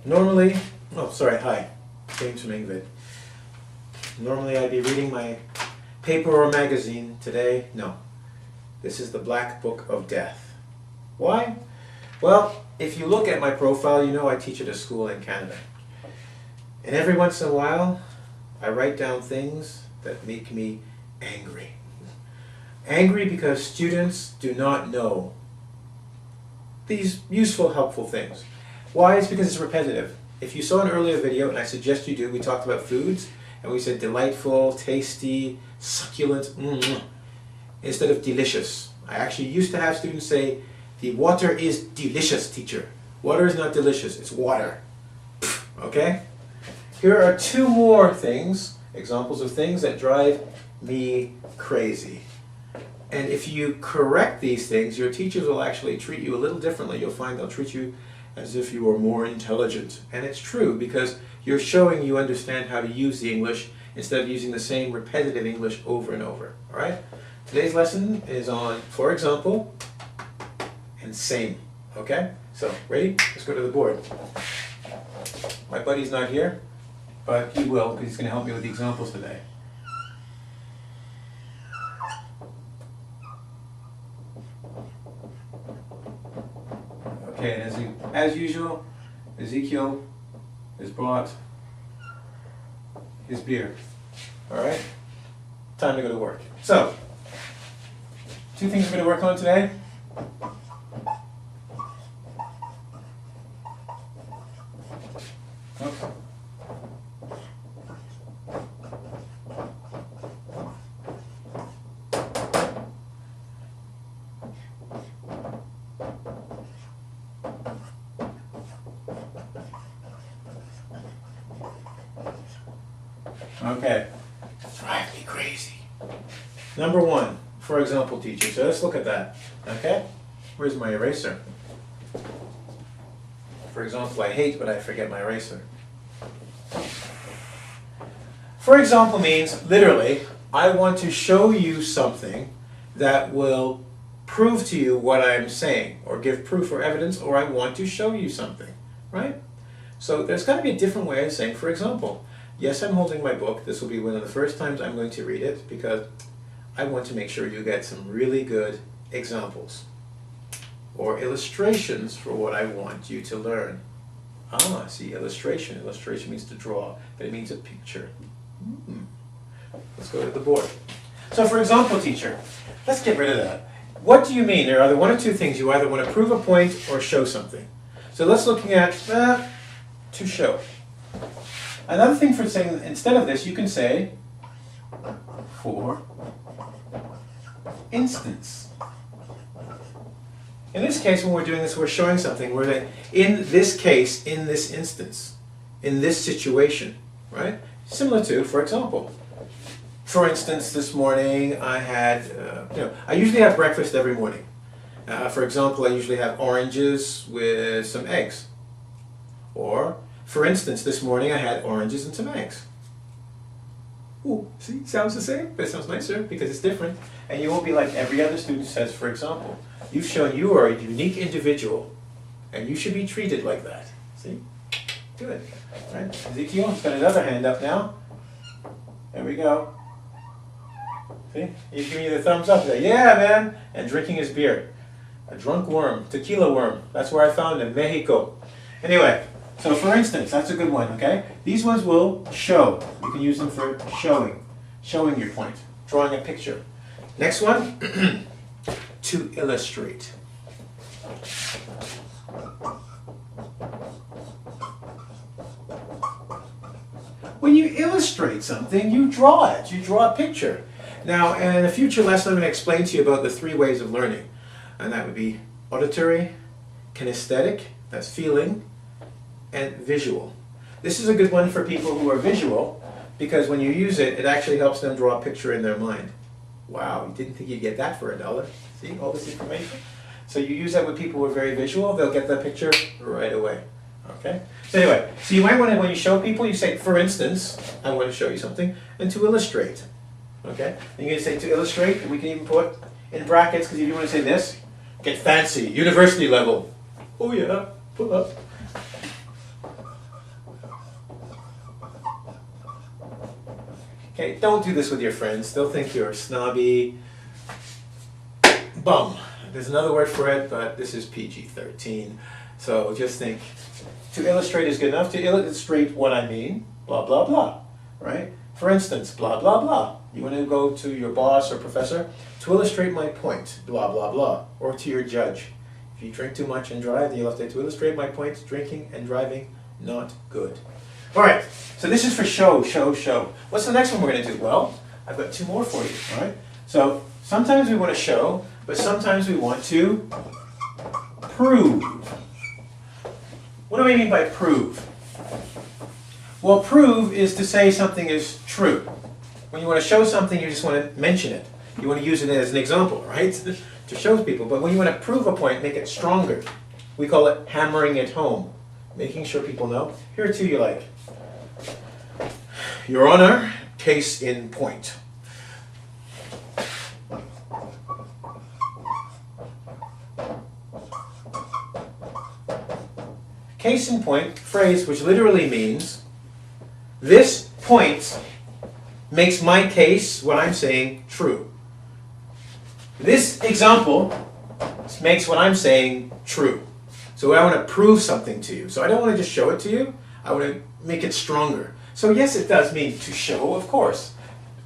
Normally, oh sorry, hi, James from engVid. Normally I'd be reading my paper or magazine. Today, no. This is the Black Book of Death. Why? Well, if you look at my profile, you know I teach at a school in Canada. And every once in a while, I write down things that make me angry. Angry because students do not know these useful, helpful things. Why? It's because it's repetitive. If you saw an earlier video, and I suggest you do, we talked about foods, and we said delightful, tasty, succulent, instead of delicious. I actually used to have students say, the water is delicious, teacher. Water is not delicious, it's water. Okay? Here are two more things, examples of things that drive me crazy. And if you correct these things, your teachers will actually treat you a little differently. You'll find they'll treat you as if you were more intelligent. And it's true, because you're showing you understand how to use the English instead of using the same repetitive English over and over. All right? Today's lesson is on, for example, and same. Okay? So, ready? Let's go to the board. My buddy's not here, but he will, because he's going to help me with the examples today. Okay, and as usual, Ezekiel has brought his beer. Alright? Time to go to work. So, two things we're going to work on today. Okay. Okay, drive me crazy. Number one, for example, teacher. So let's look at that. Okay, where's my eraser? For example, I hate, but I forget my eraser. For example means, literally, I want to show you something that will prove to you what I'm saying, or give proof or evidence, or I want to show you something, right? So there's got to be a different way of saying, for example. Yes, I'm holding my book. This will be one of the first times I'm going to read it because I want to make sure you get some really good examples or illustrations for what I want you to learn. Ah, see, illustration. Illustration means to draw, but it means a picture. Let's go to the board. So for example, teacher, let's get rid of that. What do you mean? There are either one or two things. You either want to prove a point or show something. So let's looking at to show. Another thing for saying, instead of this, you can say, for instance. In this case, when we're doing this, we're showing something. We're saying, in this case, in this instance, in this situation, right? Similar to, for example. For instance, this morning I had, I usually have breakfast every morning. For example, I usually have oranges with some eggs. Or, for instance, this morning I had oranges and some eggs. Ooh, see, sounds the same, but it sounds nicer because it's different. And you won't be like every other student says, for example. You've shown you are a unique individual, and you should be treated like that. See? Good. All right, Ezekiel, he's got another hand up now. There we go. See? He's giving you the thumbs up there. Yeah, man! And drinking his beer. A drunk worm, tequila worm. That's where I found him, Mexico. Anyway. So for instance, that's a good one, okay? These ones will show. You can use them for showing your point, drawing a picture. Next one, to illustrate. When you illustrate something, you draw it. You draw a picture. Now, in a future lesson, I'm going to explain to you about the three ways of learning. And that would be auditory, kinesthetic, that's feeling, and visual. This is a good one for people who are visual because when you use it, it actually helps them draw a picture in their mind. Wow, you didn't think you'd get that for $1. See all this information? So you use that with people who are very visual, they'll get that picture right away. Okay? So anyway, so you might want to, when you show people, you say, for instance, I want to show you something, and to illustrate. Okay? And you're going to say to illustrate, and we can even put in brackets, because if you want to say this, get fancy, university level. Oh yeah, pull up. Okay, don't do this with your friends. They'll think you're snobby. Bum. There's another word for it, but this is PG-13. So just think, to illustrate is good enough. To illustrate what I mean, blah, blah, blah, right? For instance, blah, blah, blah. You want to go to your boss or professor, to illustrate my point, blah, blah, blah. Or to your judge. If you drink too much and drive, then you'll have to illustrate my point, drinking and driving, not good. All right, so this is for show, show, show. What's the next one we're going to do? Well, I've got two more for you, all right? So sometimes we want to show, but sometimes we want to prove. What do I mean by prove? Well, prove is to say something is true. When you want to show something, you just want to mention it. You want to use it as an example, right? To show people. But when you want to prove a point, make it stronger. We call it hammering it home. Making sure people know. Here are two you like. Your Honor, case in point. Case in point, phrase which literally means, this point makes my case, what I'm saying, true. This example makes what I'm saying true. So I want to prove something to you. So I don't want to just show it to you, I want to make it stronger. So yes, it does mean to show, of course.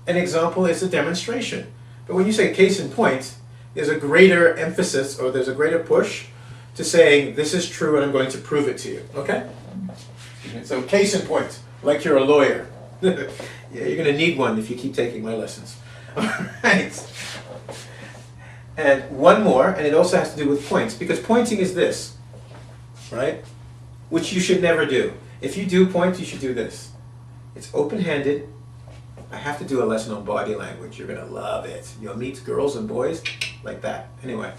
An example is a demonstration. But when you say case in point, there's a greater emphasis or there's a greater push to saying this is true and I'm going to prove it to you. Okay? So case in point, like you're a lawyer. Yeah, you're going to need one if you keep taking my lessons. All right. And one more, and it also has to do with points, because pointing is this, right? Which you should never do. If you do point, you should do this. It's open-handed. I have to do a lesson on body language. You're going to love it. You'll meet girls and boys like that. Anyway,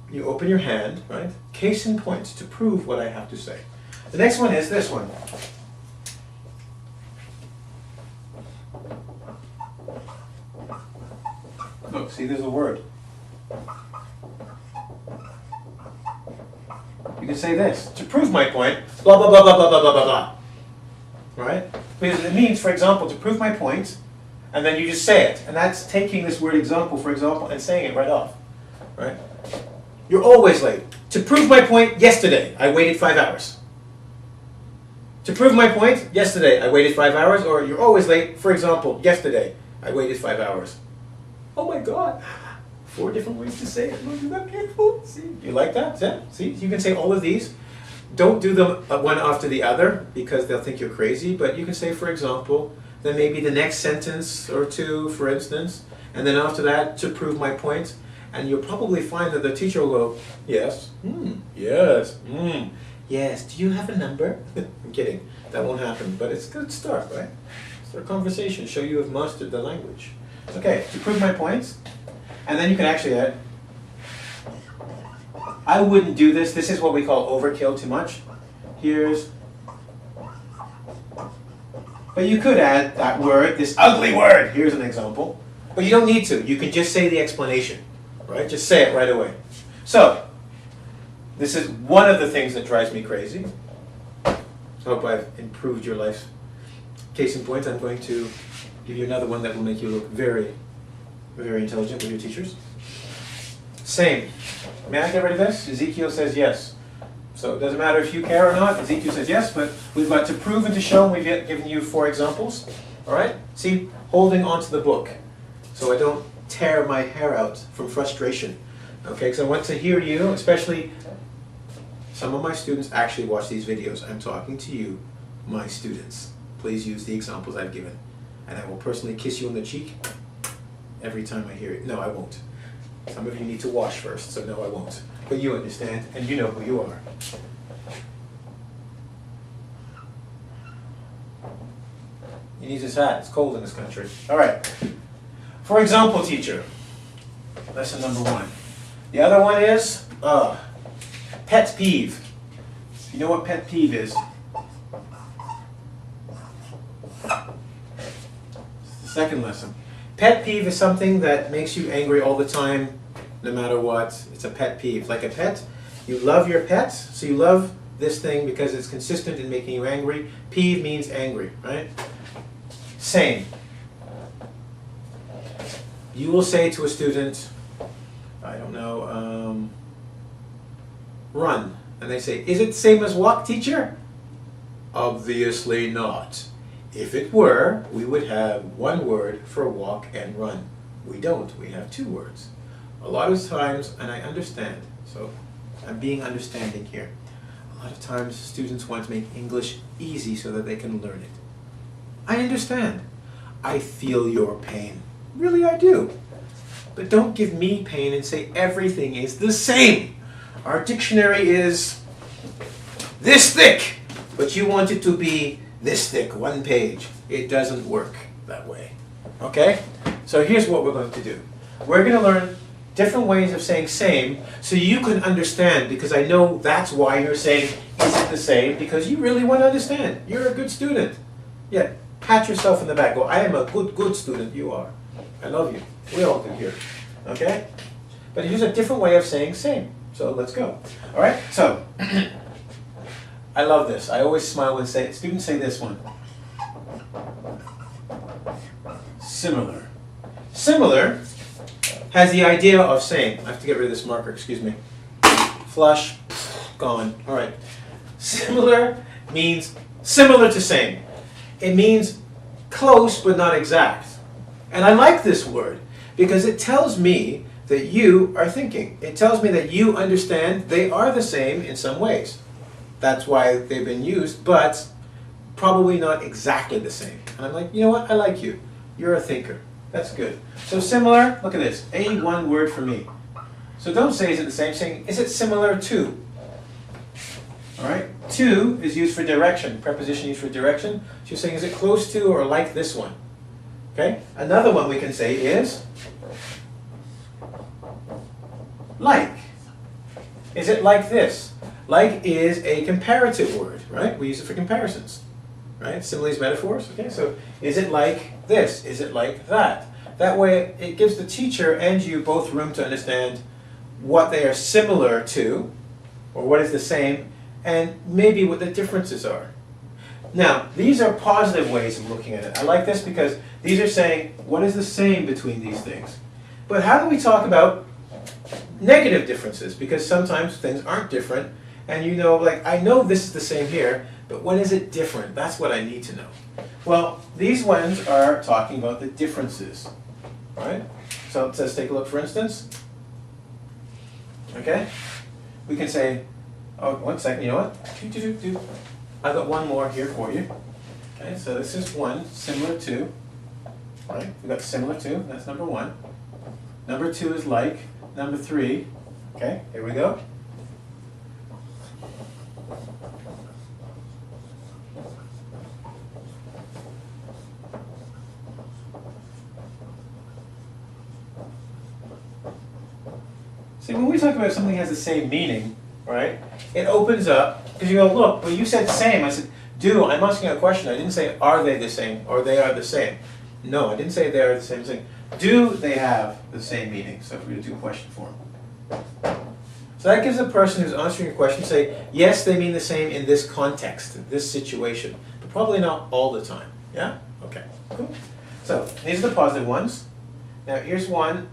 you open your hand, right? Case in point, to prove what I have to say. The next one is this one. Look, see, there's a word. You can say this, to prove my point, blah, blah, blah, blah, blah, blah, blah, blah, blah. Right? Because it means, for example, to prove my point, and then you just say it. And that's taking this word example, for example, and saying it right off. Right? You're always late. To prove my point, yesterday, I waited 5 hours. To prove my point, yesterday, I waited 5 hours, or you're always late, for example, yesterday, I waited 5 hours. Oh my God. 4 different ways to say it. Look, isn't that beautiful? See, you like that? Yeah? See, you can say all of these. Don't do them one after the other because they'll think you're crazy. But you can say, for example, then maybe the next sentence or two, for instance, and then after that, to prove my point. And you'll probably find that the teacher will go, yes, yes, yes. Do you have a number? I'm kidding. That won't happen. But it's a good start, right? Start a conversation. Show you have mastered the language. Okay, to prove my points. And then you can actually add, I wouldn't do this. This is what we call overkill too much. Here's, but you could add that word, this ugly word. Here's an example. But you don't need to. You can just say the explanation, right? Just say it right away. So, this is one of the things that drives me crazy. So I hope I've improved your life. Case in point, I'm going to give you another one that will make you look very, very intelligent with your teachers. Same. May I get rid of this? Ezekiel says yes. So it doesn't matter if you care or not. Ezekiel says yes, but we've got to prove and to show, and we've given you 4 examples. All right? See, holding onto the book so I don't tear my hair out from frustration. Okay, because I want to hear you, especially some of my students actually watch these videos. I'm talking to you, my students. Please use the examples I've given. And I will personally kiss you on the cheek every time I hear it. No, I won't. Some of you need to wash first, so no, I won't. But you understand, and you know who you are. He needs his hat. It's cold in this country. All right. For example, teacher. Lesson number 1. The other one is pet peeve. You know what pet peeve is? It's the second lesson. Pet peeve is something that makes you angry all the time, no matter what. It's a pet peeve. Like a pet, you love your pet, so you love this thing because it's consistent in making you angry. Peeve means angry, right? Same. You will say to a student, I don't know, run. And they say, is it the same as walk, teacher? Obviously not. If it were, we would have one word for walk and run. We don't. We have two words. A lot of times, and I understand, so I'm being understanding here. A lot of times students want to make English easy so that they can learn it. I understand. I feel your pain. Really, I do. But don't give me pain and say everything is the same. Our dictionary is this thick, but you want it to be this thick, one page. It doesn't work that way. Okay? So here's what we're going to do. We're going to learn different ways of saying same so you can understand, because I know that's why you're saying is it the same, because you really want to understand. You're a good student. Yeah, pat yourself in the back. Go, I am a good student. You are. I love you. We all do here. Okay? But here's a different way of saying same. So let's go. All right? So, I love this. I always smile when students say this one. Similar. Similar has the idea of same. I have to get rid of this marker, excuse me. Flush, gone. All right. Similar means similar to same. It means close but not exact. And I like this word because it tells me that you are thinking. It tells me that you understand they are the same in some ways. That's why they've been used, but probably not exactly the same. And I'm like, you know what? I like you. You're a thinker. That's good. So similar, look at this. A one word for me. So don't say is it the same, saying is it similar to? All right? To is used for direction. Preposition used for direction. So you're saying is it close to or like this one? Okay? Another one we can say is like. Is it like this? Like is a comparative word, right? We use it for comparisons. Right? Similes, metaphors. Okay, so is it like this? Is it like that? That way it gives the teacher and you both room to understand what they are similar to, or what is the same, and maybe what the differences are. Now, these are positive ways of looking at it. I like this because these are saying, what is the same between these things? But how do we talk about negative differences? Because sometimes things aren't different, and you know, like, I know this is the same here, but when is it different? That's what I need to know. Well, these ones are talking about the differences. All right? So let's take a look, for instance. Okay? We can say, oh, 1 second, you know what? I've got one more here for you. Okay, so this is one, similar to. All right? We've got similar to, that's number one. Number two is like. Number three, okay, here we go. See, when we talk about something has the same meaning, right, it opens up, because you go, look, well, you said same. I said, do. I'm asking a question. I didn't say, are they the same, or they are the same. No, I didn't say they are the same thing. Do they have the same meaning? So if we do a question form. So that gives the person who's answering your question say, yes, they mean the same in this context, in this situation, but probably not all the time. Yeah? Okay, cool. So these are the positive ones. Now here's one,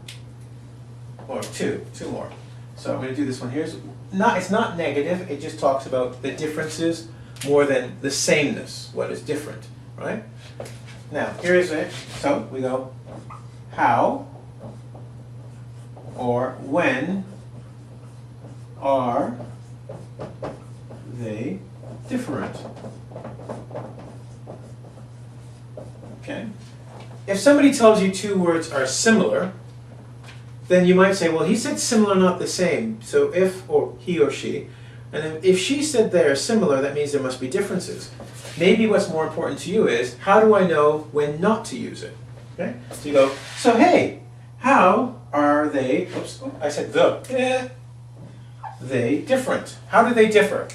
or two more. So I'm going to do this one. It's not negative, it just talks about the differences more than the sameness, what is different, right? Now, here is it. So we go, how or when are they different? Okay. If somebody tells you two words are similar, then you might say, well, he said similar, not the same. So if, or he or she, and then if she said they are similar, that means there must be differences. Maybe what's more important to you is, how do I know when not to use it? Okay? So you go, so hey, how are they, oops, I said they different? How do they differ?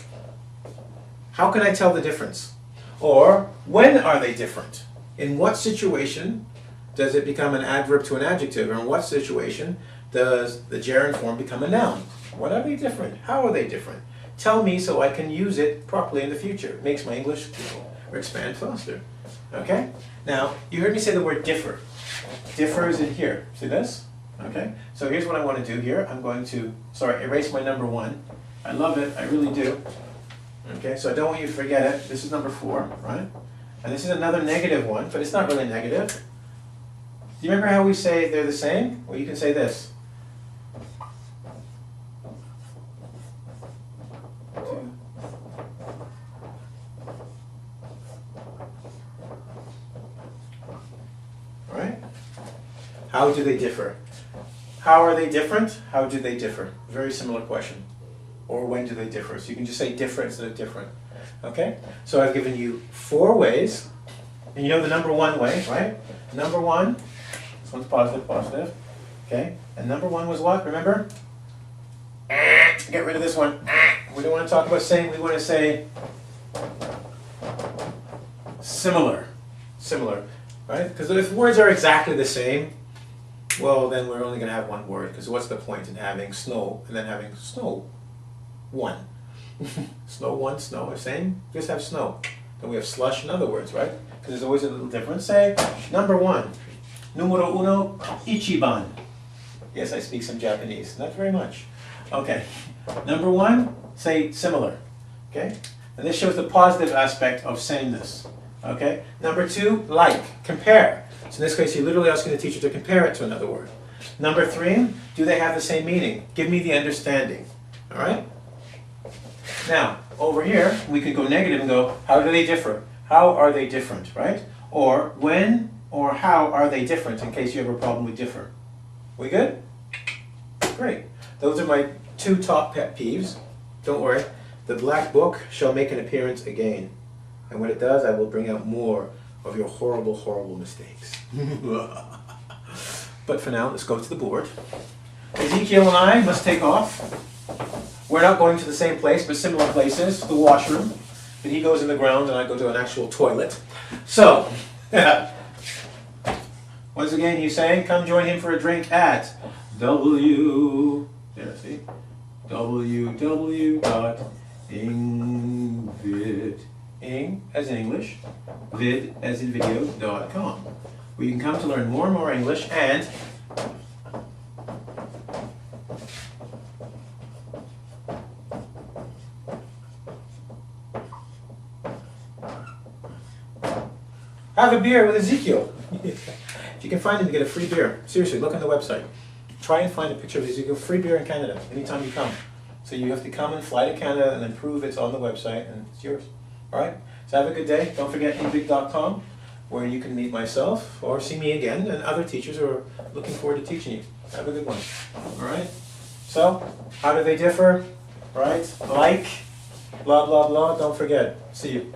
How can I tell the difference? Or, when are they different? In what situation does it become an adverb to an adjective? Or in what situation does the gerund form become a noun? What are they different? How are they different? Tell me so I can use it properly in the future. It makes my English grow or expand faster. Okay? Now, you heard me say the word differ. differs in here. See this? Okay, so here's what I want to do here. I'm going to, erase my number 1. I love it, I really do. Okay, so I don't want you to forget it. This is number 4, right? And this is another negative one, but it's not really negative. Do you remember how we say they're the same? Well, you can say this. 2. All right? How do they differ? How are they different? How do they differ? Very similar question. Or when do they differ? So you can just say different instead of different. Okay? So I've given you 4 ways. And you know the number 1 way, right? Number 1, this one's positive, positive. Okay? And number 1 was what? Remember? Get rid of this one. We don't want to talk about same, we want to say similar. Similar. Right? Because if words are exactly the same, well, then we're only going to have one word, because what's the point in having snow and then having snow 1? Snow 1, snow, same, just have snow. Then we have slush in other words, right? Because there's always a little difference. Say, number 1, numero 1, ichiban. Yes, I speak some Japanese, not very much. Okay, number 1, say similar. Okay, and this shows the positive aspect of sameness. Okay, number 2, like, compare. So in this case, you're literally asking the teacher to compare it to another word. Number 3, do they have the same meaning? Give me the understanding. All right? Now, over here, we could go negative and go, how do they differ? How are they different, right? Or when or how are they different, in case you have a problem with differ. We good? Great. Those are my 2 top pet peeves. Don't worry. The black book shall make an appearance again. And when it does, I will bring out more of your horrible, horrible mistakes. But for now, let's go to the board. Ezekiel and I must take off. We're not going to the same place, but similar places, the washroom. But he goes in the ground and I go to an actual toilet. So, once again, he's saying, come join him for a drink at www.engvid, ing as in English, vid as in video.com, where you can come to learn more and more English and have a beer with Ezekiel. If you can find him, you get a free beer. Seriously, look on the website. Try and find a picture of Ezekiel. Free beer in Canada anytime you come. So you have to come and fly to Canada and then prove it's on the website and it's yours. All right? So have a good day. Don't forget engvid.com, where you can meet myself or see me again and other teachers who are looking forward to teaching you. Have a good one. All right? So, how do they differ? Right? Like, blah, blah, blah. Don't forget. See you.